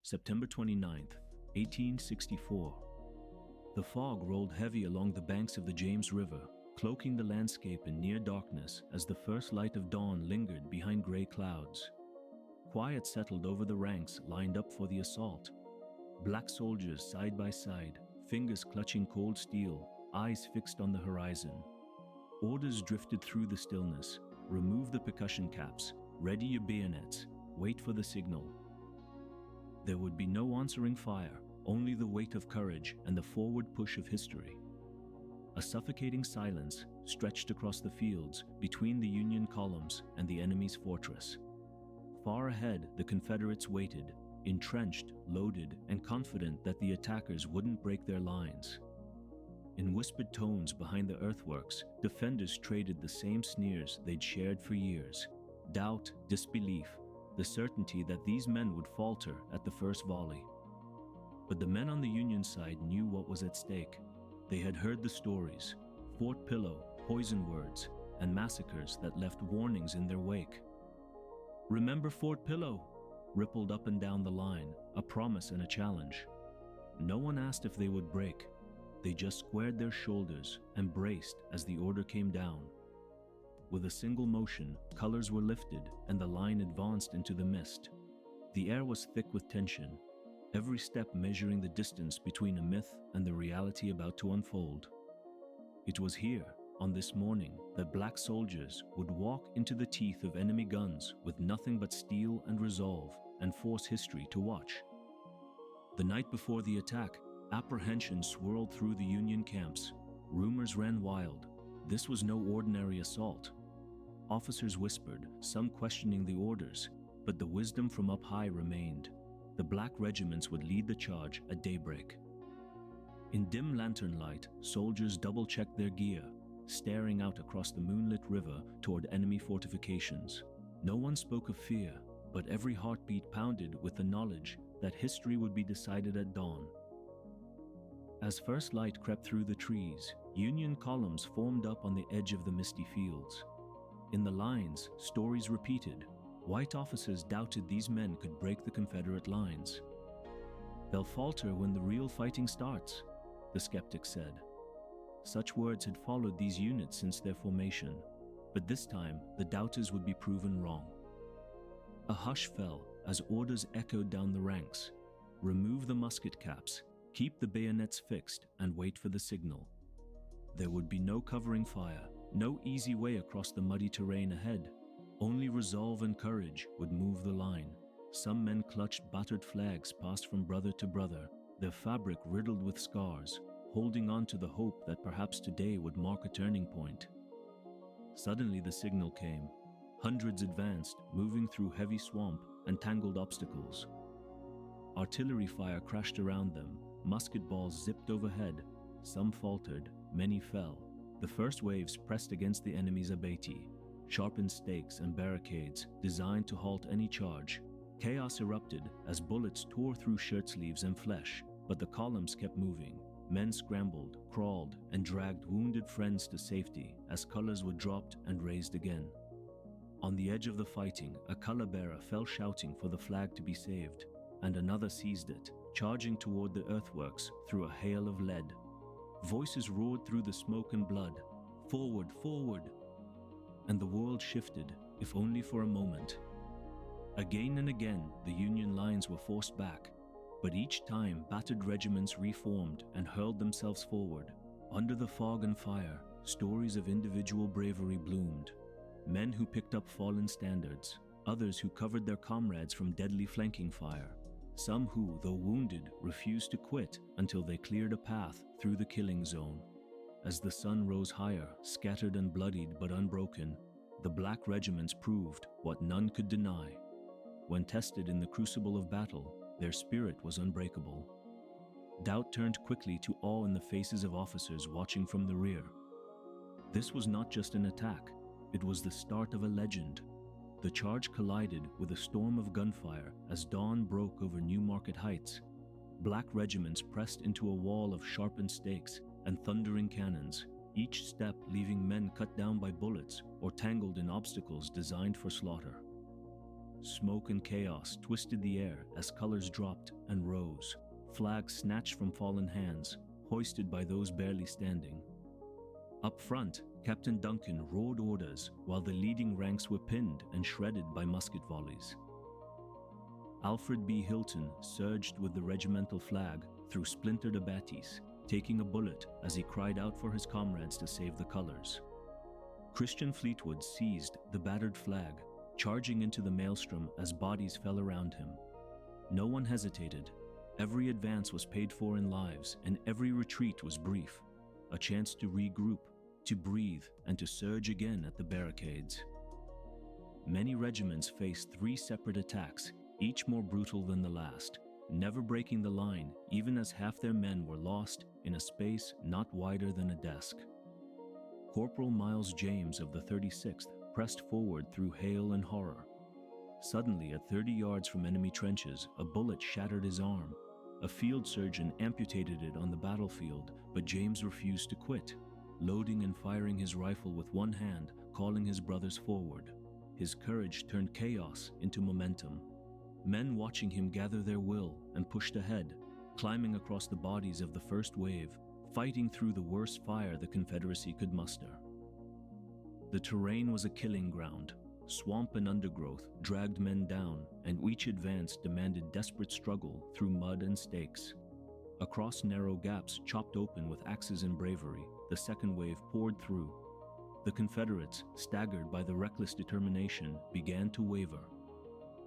September 29th, 1864. The fog rolled heavy along the banks of the James River, cloaking the landscape in near darkness as the first light of dawn lingered behind gray clouds. Quiet settled over the ranks lined up for the assault. Black soldiers side by side, fingers clutching cold steel, eyes fixed on the horizon. Orders drifted through the stillness. Remove the percussion caps, ready your bayonets, wait for the signal. There would be no answering fire, only the weight of courage and the forward push of history. A suffocating silence stretched across the fields between the Union columns and the enemy's fortress. Far ahead, the Confederates waited, entrenched, loaded, and confident that the attackers wouldn't break their lines. In whispered tones behind the earthworks, defenders traded the same sneers they'd shared for years. Doubt, disbelief, the certainty that these men would falter at the first volley. But the men on the Union side knew what was at stake. They had heard the stories, Fort Pillow, poison words, and massacres that left warnings in their wake. "Remember Fort Pillow?" rippled up and down the line, a promise and a challenge. No one asked if they would break. They just squared their shoulders and braced as the order came down. With a single motion, colors were lifted and the line advanced into the mist. The air was thick with tension, every step measuring the distance between a myth and the reality about to unfold. It was here, on this morning, that black soldiers would walk into the teeth of enemy guns with nothing but steel and resolve and force history to watch. The night before the attack, apprehension swirled through the Union camps. Rumors ran wild. This was no ordinary assault. Officers whispered, some questioning the orders, but the wisdom from up high remained. The black regiments would lead the charge at daybreak. In dim lantern light, soldiers double-checked their gear, staring out across the moonlit river toward enemy fortifications. No one spoke of fear, but every heartbeat pounded with the knowledge that history would be decided at dawn. As first light crept through the trees, Union columns formed up on the edge of the misty fields. In the lines, stories repeated. White officers doubted these men could break the Confederate lines. "They'll falter when the real fighting starts," the skeptics said. Such words had followed these units since their formation, but this time the doubters would be proven wrong. A hush fell as orders echoed down the ranks. Remove the musket caps, keep the bayonets fixed, and wait for the signal. There would be no covering fire, no easy way across the muddy terrain ahead. Only resolve and courage would move the line. Some men clutched battered flags passed from brother to brother, their fabric riddled with scars, holding on to the hope that perhaps today would mark a turning point. Suddenly the signal came. Hundreds advanced, moving through heavy swamp and tangled obstacles. Artillery fire crashed around them, musket balls zipped overhead. Some faltered, many fell. The first waves pressed against the enemy's abattis, sharpened stakes and barricades designed to halt any charge. Chaos erupted as bullets tore through shirt sleeves and flesh, but the columns kept moving. Men scrambled, crawled, and dragged wounded friends to safety as colors were dropped and raised again. On the edge of the fighting, a color bearer fell shouting for the flag to be saved, and another seized it, charging toward the earthworks through a hail of lead. Voices roared through the smoke and blood, "Forward, forward!" And the world shifted, if only for a moment. Again and again, the Union lines were forced back, but each time battered regiments reformed and hurled themselves forward. Under the fog and fire, stories of individual bravery bloomed. Men who picked up fallen standards, others who covered their comrades from deadly flanking fire. Some who, though wounded, refused to quit until they cleared a path through the killing zone. As the sun rose higher, scattered and bloodied but unbroken, the black regiments proved what none could deny. When tested in the crucible of battle, their spirit was unbreakable. Doubt turned quickly to awe in the faces of officers watching from the rear. This was not just an attack, it was the start of a legend. The charge collided with a storm of gunfire as dawn broke over Newmarket Heights. Black regiments pressed into a wall of sharpened stakes and thundering cannons, each step leaving men cut down by bullets or tangled in obstacles designed for slaughter. Smoke and chaos twisted the air as colors dropped and rose, flags snatched from fallen hands, hoisted by those barely standing. Up front, Captain Duncan roared orders while the leading ranks were pinned and shredded by musket volleys. Alfred B. Hilton surged with the regimental flag through splintered abatis, taking a bullet as he cried out for his comrades to save the colors. Christian Fleetwood seized the battered flag, charging into the maelstrom as bodies fell around him. No one hesitated. Every advance was paid for in lives, and every retreat was brief, a chance to regroup, to breathe, and to surge again at the barricades. Many regiments faced 3 separate attacks, each more brutal than the last, never breaking the line even as half their men were lost in a space not wider than a desk. Corporal Miles James of the 36th pressed forward through hail and horror. Suddenly, at 30 yards from enemy trenches, a bullet shattered his arm. A field surgeon amputated it on the battlefield, but James refused to quit, loading and firing his rifle with one hand, calling his brothers forward. His courage turned chaos into momentum. Men watching him gather their will and pushed ahead, climbing across the bodies of the first wave, fighting through the worst fire the Confederacy could muster. The terrain was a killing ground. Swamp and undergrowth dragged men down, and each advance demanded desperate struggle through mud and stakes. Across narrow gaps chopped open with axes and bravery, the second wave poured through. The Confederates, staggered by the reckless determination, began to waver.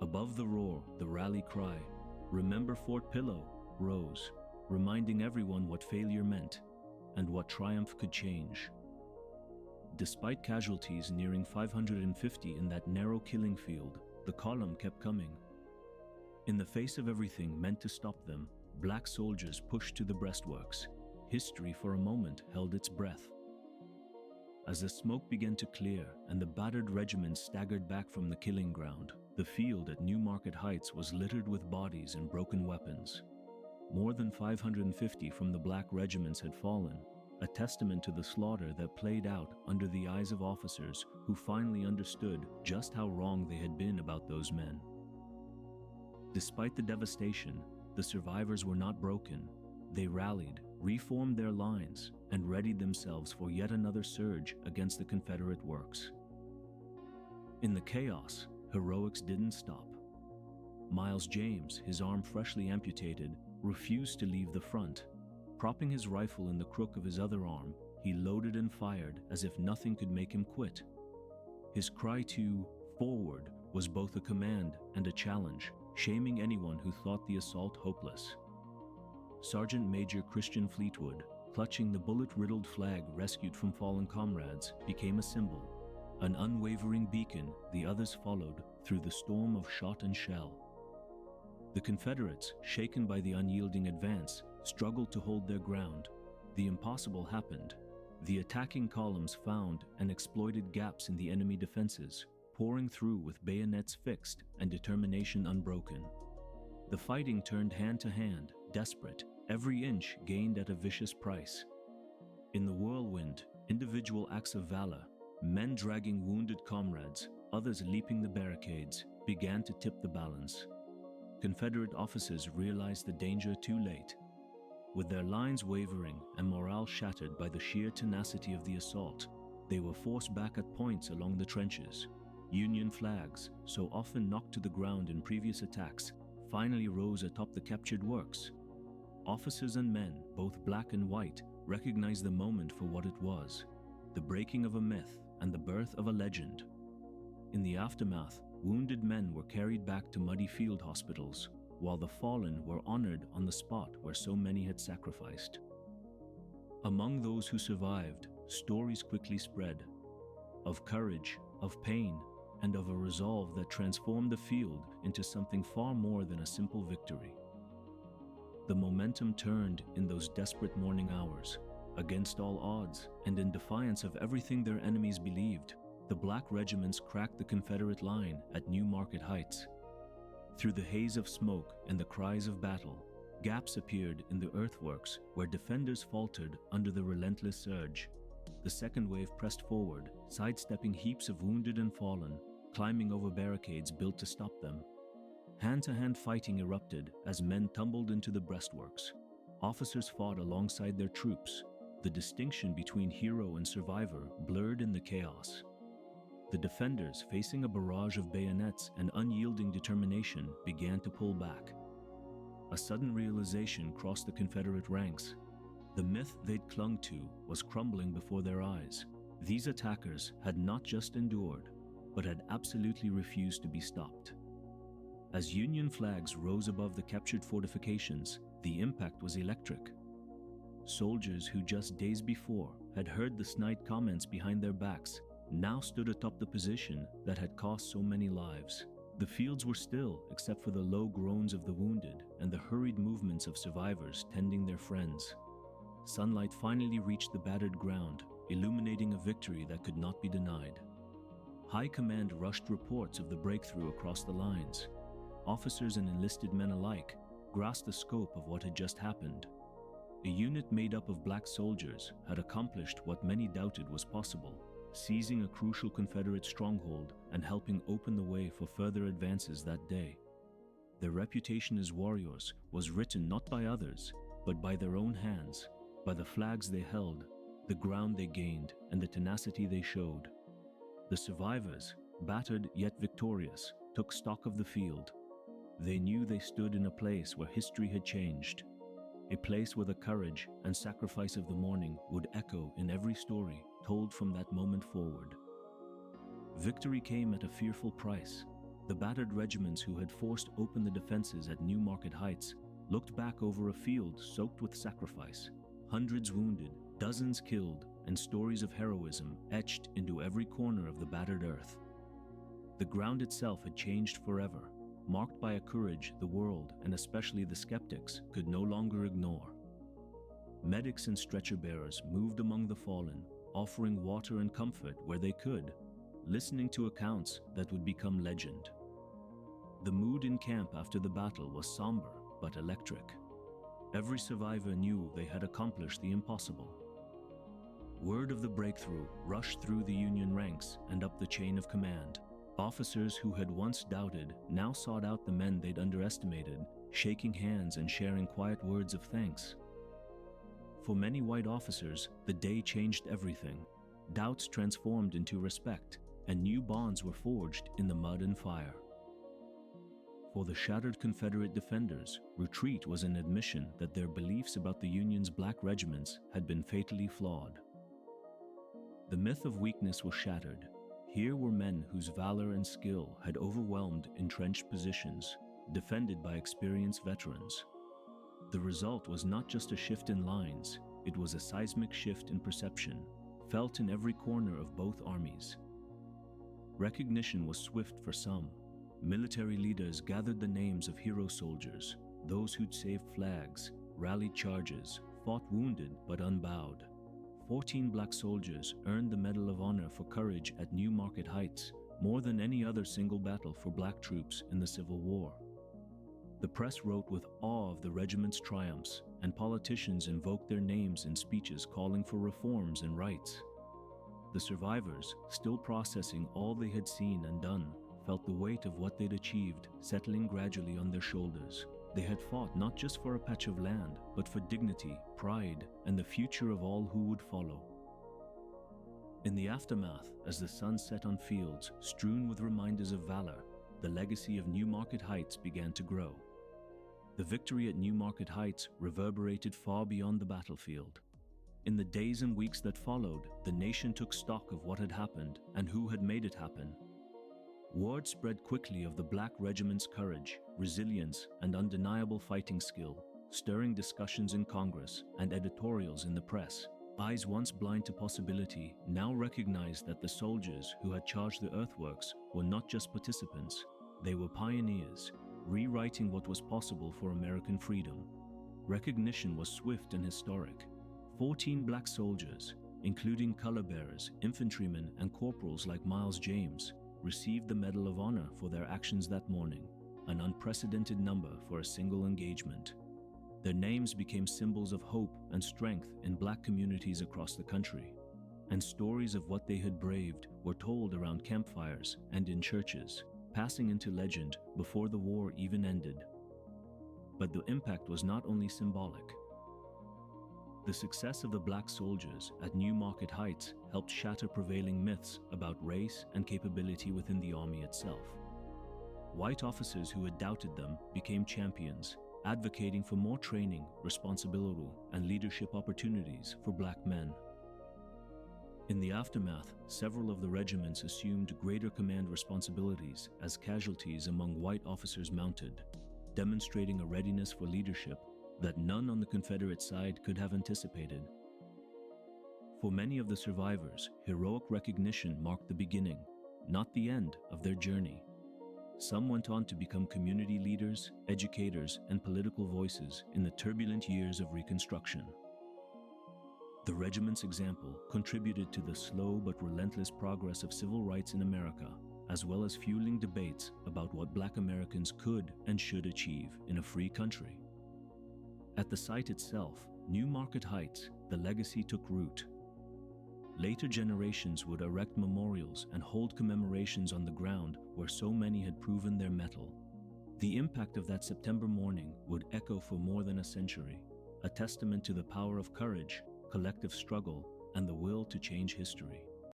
Above the roar, the rally cry, "Remember Fort Pillow," rose, reminding everyone what failure meant and what triumph could change. Despite casualties nearing 550 in that narrow killing field, the column kept coming. In the face of everything meant to stop them, black soldiers pushed to the breastworks. History for a moment held its breath. As the smoke began to clear and the battered regiments staggered back from the killing ground, the field at Newmarket Heights was littered with bodies and broken weapons. More than 550 from the black regiments had fallen, a testament to the slaughter that played out under the eyes of officers who finally understood just how wrong they had been about those men. Despite the devastation, the survivors were not broken. They rallied, reformed their lines, and readied themselves for yet another surge against the Confederate works. In the chaos, heroics didn't stop. Miles James, his arm freshly amputated, refused to leave the front. Propping his rifle in the crook of his other arm, he loaded and fired as if nothing could make him quit. His cry to "forward" was both a command and a challenge, shaming anyone who thought the assault hopeless. Sergeant Major Christian Fleetwood, clutching the bullet-riddled flag rescued from fallen comrades, became a symbol, an unwavering beacon the others followed through the storm of shot and shell. The Confederates, shaken by the unyielding advance, struggled to hold their ground. The impossible happened. The attacking columns found and exploited gaps in the enemy defenses, pouring through with bayonets fixed and determination unbroken. The fighting turned hand to hand, desperate, every inch gained at a vicious price. In the whirlwind, individual acts of valor, men dragging wounded comrades, others leaping the barricades, began to tip the balance. Confederate officers realized the danger too late. With their lines wavering and morale shattered by the sheer tenacity of the assault, they were forced back at points along the trenches. Union flags, so often knocked to the ground in previous attacks, finally rose atop the captured works. Officers and men, both black and white, recognized the moment for what it was: the breaking of a myth and the birth of a legend. In the aftermath, wounded men were carried back to muddy field hospitals, while the fallen were honored on the spot where so many had sacrificed. Among those who survived, stories quickly spread of courage, of pain, and of a resolve that transformed the field into something far more than a simple victory. The momentum turned in those desperate morning hours. Against all odds, and in defiance of everything their enemies believed, the black regiments cracked the Confederate line at Newmarket Heights. Through the haze of smoke and the cries of battle, gaps appeared in the earthworks where defenders faltered under the relentless surge. The second wave pressed forward, sidestepping heaps of wounded and fallen, climbing over barricades built to stop them. Hand-to-hand fighting erupted as men tumbled into the breastworks. Officers fought alongside their troops. The distinction between hero and survivor blurred in the chaos. The defenders, facing a barrage of bayonets and unyielding determination, began to pull back. A sudden realization crossed the Confederate ranks. The myth they'd clung to was crumbling before their eyes. These attackers had not just endured, but had absolutely refused to be stopped. As Union flags rose above the captured fortifications, the impact was electric. Soldiers who just days before had heard the snide comments behind their backs now stood atop the position that had cost so many lives. The fields were still, except for the low groans of the wounded and the hurried movements of survivors tending their friends. Sunlight finally reached the battered ground, illuminating a victory that could not be denied. High command rushed reports of the breakthrough across the lines. Officers and enlisted men alike grasped the scope of what had just happened. A unit made up of black soldiers had accomplished what many doubted was possible, seizing a crucial Confederate stronghold and helping open the way for further advances that day. Their reputation as warriors was written not by others, but by their own hands, by the flags they held, the ground they gained, and the tenacity they showed. The survivors, battered yet victorious, took stock of the field. They knew they stood in a place where history had changed, a place where the courage and sacrifice of the morning would echo in every story told from that moment forward. Victory came at a fearful price. The battered regiments who had forced open the defenses at New Market Heights looked back over a field soaked with sacrifice, hundreds wounded, dozens killed, and stories of heroism etched into every corner of the battered earth. The ground itself had changed forever, marked by a courage the world, and especially the skeptics, could no longer ignore. Medics and stretcher bearers moved among the fallen, offering water and comfort where they could, listening to accounts that would become legend. The mood in camp after the battle was somber but electric. Every survivor knew they had accomplished the impossible. Word of the breakthrough rushed through the Union ranks and up the chain of command. Officers who had once doubted now sought out the men they'd underestimated, shaking hands and sharing quiet words of thanks. For many white officers, the day changed everything. Doubts transformed into respect, and new bonds were forged in the mud and fire. For the shattered Confederate defenders, retreat was an admission that their beliefs about the Union's black regiments had been fatally flawed. The myth of weakness was shattered. Here were men whose valor and skill had overwhelmed entrenched positions, defended by experienced veterans. The result was not just a shift in lines, it was a seismic shift in perception, felt in every corner of both armies. Recognition was swift for some. Military leaders gathered the names of hero soldiers, those who'd saved flags, rallied charges, fought wounded but unbowed. 14 black soldiers earned the Medal of Honor for courage at New Market Heights, more than any other single battle for black troops in the Civil War. The press wrote with awe of the regiment's triumphs, and politicians invoked their names in speeches calling for reforms and rights. The survivors, still processing all they had seen and done, felt the weight of what they'd achieved settling gradually on their shoulders. They had fought not just for a patch of land, but for dignity, pride, and the future of all who would follow. In the aftermath, as the sun set on fields strewn with reminders of valor, the legacy of New Market Heights began to grow. The victory at New Market Heights reverberated far beyond the battlefield. In the days and weeks that followed, the nation took stock of what had happened and who had made it happen. Word spread quickly of the Black Regiment's courage, resilience, and undeniable fighting skill, stirring discussions in Congress and editorials in the press. Eyes once blind to possibility now recognized that the soldiers who had charged the earthworks were not just participants, they were pioneers, rewriting what was possible for American freedom. Recognition was swift and historic. 14 black soldiers, including color bearers, infantrymen, and corporals like Miles James, received the Medal of Honor for their actions that morning, an unprecedented number for a single engagement. Their names became symbols of hope and strength in black communities across the country. and stories of what they had braved were told around campfires and in churches, passing into legend before the war even ended. But the impact was not only symbolic. The success of the black soldiers at New Market Heights helped shatter prevailing myths about race and capability within the army itself. White officers who had doubted them became champions, advocating for more training, responsibility, and leadership opportunities for black men. In the aftermath, several of the regiments assumed greater command responsibilities as casualties among white officers mounted, demonstrating a readiness for leadership that none on the Confederate side could have anticipated. For many of the survivors, heroic recognition marked the beginning, not the end, of their journey. Some went on to become community leaders, educators, and political voices in the turbulent years of Reconstruction. The regiment's example contributed to the slow but relentless progress of civil rights in America, as well as fueling debates about what Black Americans could and should achieve in a free country. At the site itself, New Market Heights, the legacy took root. Later generations would erect memorials and hold commemorations on the ground where so many had proven their mettle. The impact of that September morning would echo for more than a century, a testament to the power of courage, collective struggle, and the will to change history.